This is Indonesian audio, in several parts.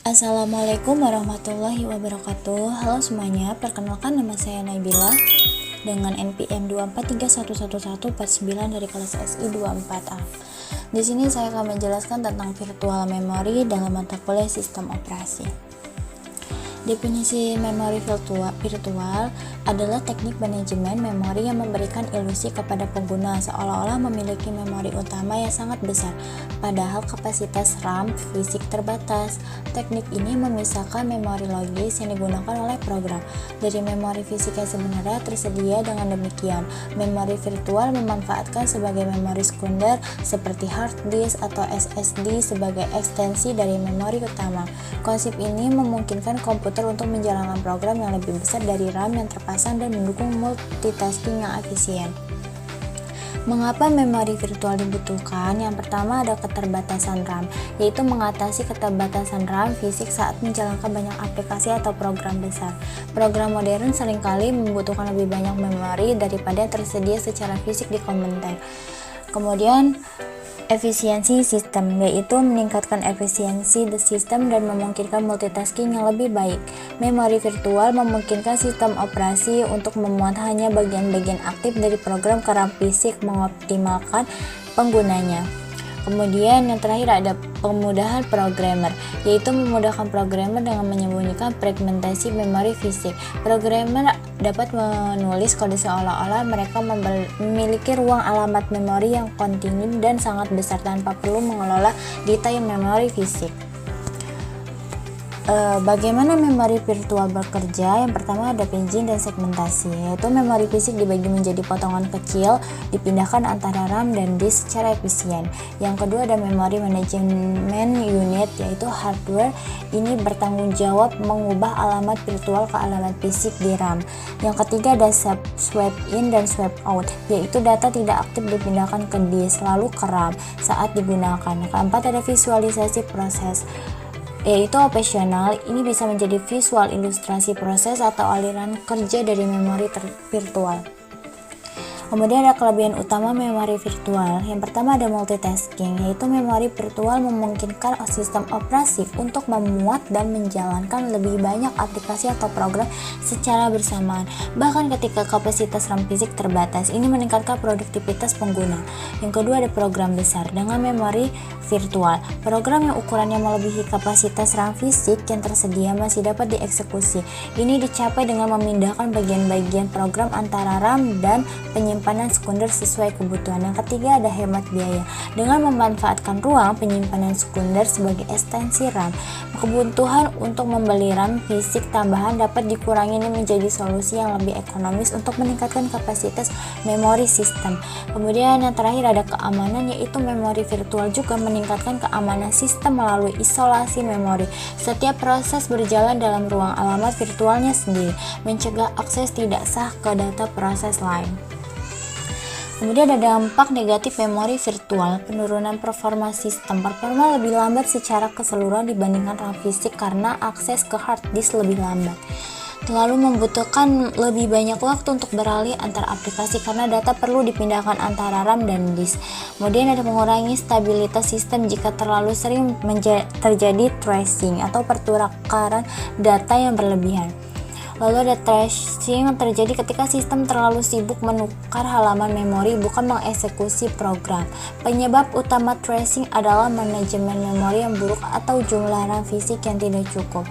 Assalamualaikum warahmatullahi wabarakatuh. Halo semuanya, perkenalkan nama saya Naibila dengan NPM 243111149 dari kelas SI 24A. Di sini saya akan menjelaskan tentang virtual memory dalam mata kuliah sistem operasi. Definisi memori virtual adalah teknik manajemen memori yang memberikan ilusi kepada pengguna seolah-olah memiliki memori utama yang sangat besar, padahal kapasitas RAM fisik terbatas. Teknik ini memisahkan memori logis yang digunakan oleh program dari memori fisik yang sebenarnya tersedia. Dengan demikian, memori virtual memanfaatkan sebagai memori sekunder seperti hard disk atau SSD sebagai ekstensi dari memori utama. Konsep ini memungkinkan komputer untuk menjalankan program yang lebih besar dari RAM yang terpasang dan mendukung multitasking yang efisien. Mengapa memori virtual dibutuhkan? Yang pertama ada keterbatasan RAM, yaitu mengatasi keterbatasan RAM fisik saat menjalankan banyak aplikasi atau program besar. Program modern seringkali membutuhkan lebih banyak memori daripada yang tersedia secara fisik di komputer. Kemudian efisiensi sistem, yaitu meningkatkan efisiensi sistem dan memungkinkan multitasking yang lebih baik. Memori virtual memungkinkan sistem operasi untuk memuat hanya bagian-bagian aktif dari program ke RAM fisik, mengoptimalkan penggunanya. Kemudian yang terakhir ada pemudahan programmer, yaitu memudahkan programmer dengan menyembunyikan fragmentasi memori fisik. Programmer dapat menulis kode seolah-olah mereka memiliki ruang alamat memori yang kontinu dan sangat besar tanpa perlu mengelola detail memori fisik. Bagaimana memori virtual bekerja? Yang pertama ada paging dan segmentasi, yaitu memori fisik dibagi menjadi potongan kecil, dipindahkan antara RAM dan disk secara efisien. Yang kedua ada memori management unit, yaitu hardware ini bertanggung jawab mengubah alamat virtual ke alamat fisik di RAM. Yang ketiga ada swap in dan swap out, yaitu data tidak aktif dipindahkan ke disk lalu ke RAM saat digunakan. Keempat ada visualisasi proses, yaitu operasional. Ini bisa menjadi visual ilustrasi proses atau aliran kerja dari memori virtual. Kemudian ada kelebihan utama memori virtual. Yang pertama ada multitasking, yaitu memori virtual memungkinkan sistem operasi untuk memuat dan menjalankan lebih banyak aplikasi atau program secara bersamaan, bahkan ketika kapasitas RAM fisik terbatas. Ini meningkatkan produktivitas pengguna. Yang kedua ada program besar. Dengan memori virtual, program yang ukurannya melebihi kapasitas RAM fisik yang tersedia masih dapat dieksekusi. Ini dicapai dengan memindahkan bagian-bagian program antara RAM dan penyimpanan sekunder sesuai kebutuhan. Yang ketiga ada hemat biaya. Dengan memanfaatkan ruang penyimpanan sekunder sebagai ekstensi RAM, kebutuhan untuk membeli RAM fisik tambahan dapat dikurangi. Ini menjadi solusi yang lebih ekonomis untuk meningkatkan kapasitas memori sistem. Kemudian yang terakhir ada keamanan, yaitu memori virtual juga meningkatkan keamanan sistem melalui isolasi memori. Setiap proses berjalan dalam ruang alamat virtualnya sendiri, mencegah akses tidak sah ke data proses lain. Kemudian ada dampak negatif memori virtual, penurunan performa sistem. Performa lebih lambat secara keseluruhan dibandingkan RAM fisik karena akses ke hard disk lebih lambat. Lalu membutuhkan lebih banyak waktu untuk beralih antar aplikasi karena data perlu dipindahkan antara RAM dan disk. Kemudian ada mengurangi stabilitas sistem jika terlalu sering terjadi tracing atau pertukaran data yang berlebihan. Lalu ada tracing yang terjadi ketika sistem terlalu sibuk menukar halaman memori bukan mengeksekusi program. Penyebab utama tracing adalah manajemen memori yang buruk atau jumlah RAM fisik yang tidak cukup.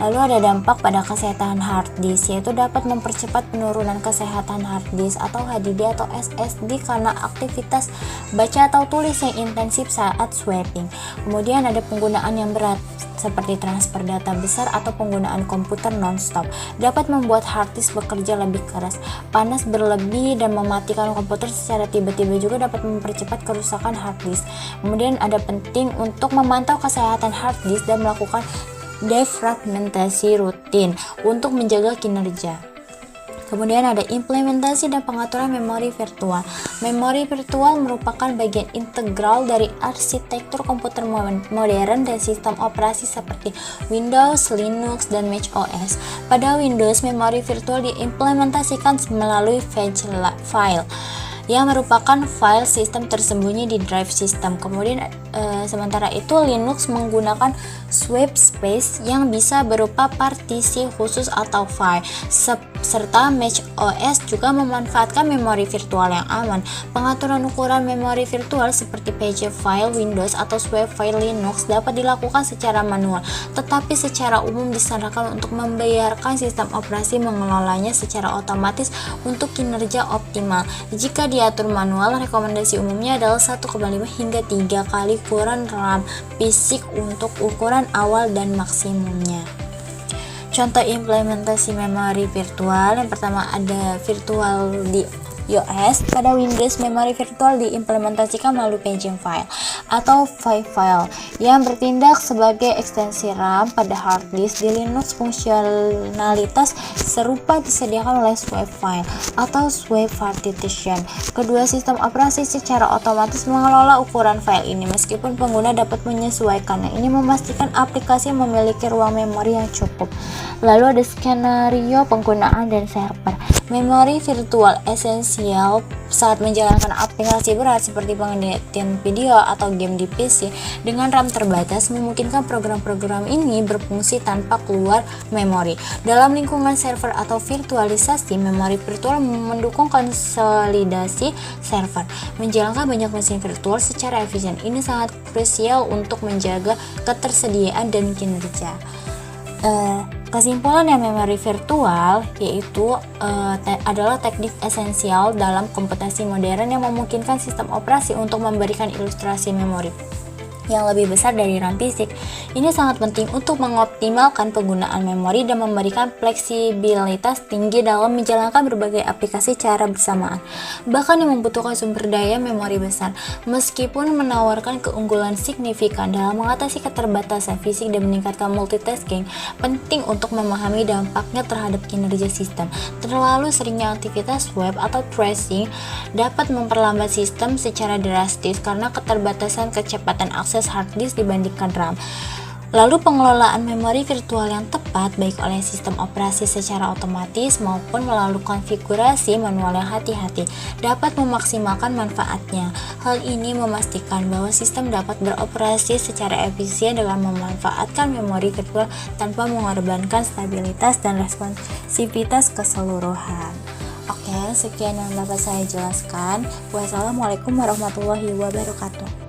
Lalu ada dampak pada kesehatan hard disk, yaitu dapat mempercepat penurunan kesehatan hard disk atau HDD atau SSD karena aktivitas baca atau tulis yang intensif saat swapping. Kemudian ada penggunaan yang berat seperti transfer data besar atau penggunaan komputer non-stop dapat membuat hard disk bekerja lebih keras. Panas berlebih dan mematikan komputer secara tiba-tiba juga dapat mempercepat kerusakan hard disk. Kemudian ada penting untuk memantau kesehatan hard disk dan melakukan defragmentasi rutin untuk menjaga kinerja. Kemudian ada implementasi dan pengaturan memori virtual. Memori virtual merupakan bagian integral dari arsitektur komputer modern dan sistem operasi seperti Windows, Linux, dan macOS. Pada Windows, memori virtual diimplementasikan melalui file yang merupakan file sistem tersembunyi di drive sistem. Kemudian sementara itu Linux menggunakan swipe space yang bisa berupa partisi khusus atau file, serta macOS juga memanfaatkan memori virtual yang aman. Pengaturan ukuran memori virtual seperti page file Windows atau swipe file Linux dapat dilakukan secara manual, tetapi secara umum disarankan untuk membiarkan sistem operasi mengelolanya secara otomatis untuk kinerja optimal. Jika diatur manual, rekomendasi umumnya adalah 1,5 hingga 3 kali ukuran RAM fisik untuk ukuran awal dan maksimumnya. Contoh implementasi memori virtual, yang pertama ada virtual di iOS. Pada Windows, memori virtual diimplementasikan melalui paging file atau file yang bertindak sebagai ekstensi RAM pada hard disk. Di Linux, fungsionalitas serupa disediakan oleh swipe file atau swipe partition. Kedua sistem operasi secara otomatis mengelola ukuran file ini meskipun pengguna dapat menyesuaikannya. Ini memastikan aplikasi memiliki ruang memori yang cukup. Lalu ada skenario penggunaan dan server. Memori virtual esensial saat menjalankan aplikasi berat seperti pengeditan video atau game di PC. Dengan RAM terbatas, memungkinkan program-program ini berfungsi tanpa keluar memori. Dalam lingkungan server atau virtualisasi, memori virtual mendukung konsolidasi server, menjalankan banyak mesin virtual secara efisien. Ini sangat krusial untuk menjaga ketersediaan dan kinerja. Kesimpulan yang memori virtual yaitu adalah teknik esensial dalam komputasi modern yang memungkinkan sistem operasi untuk memberikan ilustrasi memori yang lebih besar dari RAM fisik. Ini sangat penting untuk mengoptimalkan penggunaan memori dan memberikan fleksibilitas tinggi dalam menjalankan berbagai aplikasi secara bersamaan, bahkan yang membutuhkan sumber daya memori besar. Meskipun menawarkan keunggulan signifikan dalam mengatasi keterbatasan fisik dan meningkatkan multitasking, penting untuk memahami dampaknya terhadap kinerja sistem. Terlalu seringnya aktivitas web atau tracing dapat memperlambat sistem secara drastis karena keterbatasan kecepatan akses hard disk dibandingkan RAM. Lalu pengelolaan memori virtual yang tepat baik oleh sistem operasi secara otomatis maupun melalui konfigurasi manual yang hati-hati dapat memaksimalkan manfaatnya. Hal ini memastikan bahwa sistem dapat beroperasi secara efisien dengan memanfaatkan memori virtual tanpa mengorbankan stabilitas dan responsivitas keseluruhan. Oke, sekian yang dapat saya jelaskan. Wassalamualaikum warahmatullahi wabarakatuh.